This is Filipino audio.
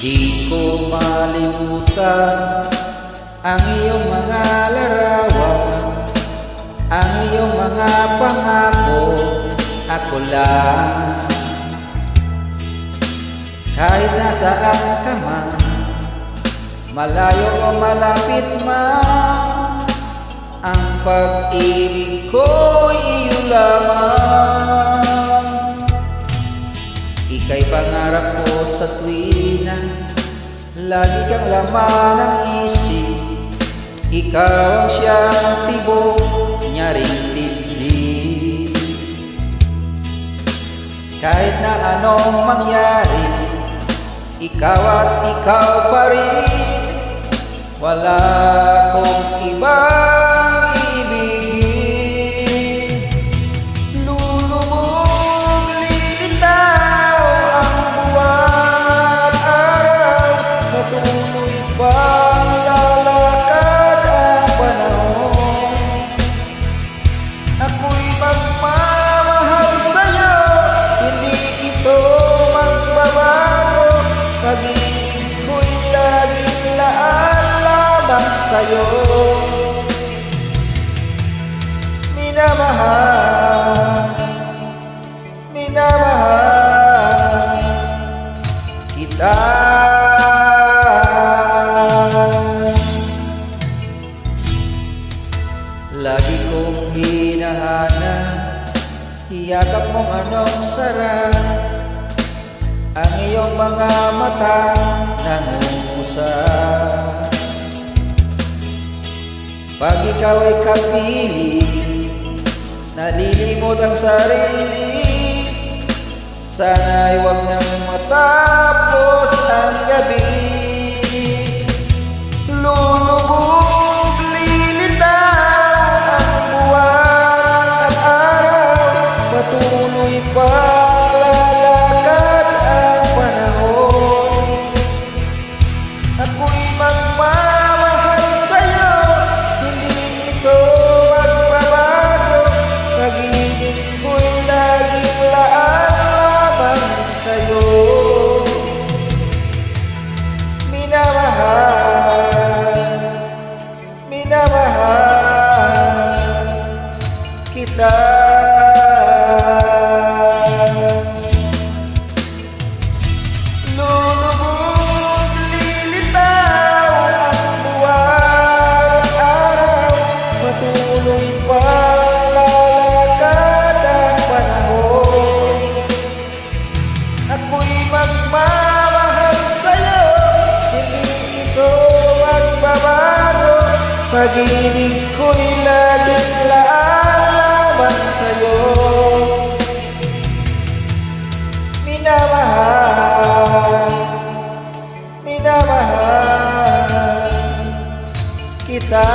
Di ko malimutan ang iyong mga larawan, ang iyong mga pangako, ako lang. Kahit nasaan ka man, malayo o malapit man, ang pag-ibig ko'y iyo lamang. Ika'y pangarap ko sa tuwina, lagi kang laman ng isip. Ikaw ang siyang tibok niya rin dibdib. Kahit na anong mangyari, ikaw at ikaw pa rin. Wala akong ibang ibigin. Lulubog, lilitaw ang buwan at araw, patuloy pang lalakad ang panahon. Ako'y magmamahal sa'yo, hindi ito magbabago. Pag-ibig ko'y laging laan lamang sa'yo. Minamahal, minamahal kita. Lagi kong hinahanap, hiyakap mong anong sarap, ang iyong mga mata nangungusap. Pag ikaw ay kapiling, nalilimot ang sarili. Sana'y huwag nang matapos ang gabi. Lulubog, lilitaw ang buwan at araw, patuloy pang lalakad ang panahon. Ako'y magmamahal sa'yo, hindi ito magbabago. Pag-ibig ko'y laging laan lamang sa'yo. Minamahal, minamahal kita. Lulubog, lilitaw ang buwan at araw, patuloy pang lalakad ang panahon. Ako'y magmamahal sa'yo, hindi ito magbabago. Pag-ibig ko'y laging laan lamang sa'yo. Minamahal, minamahal kita.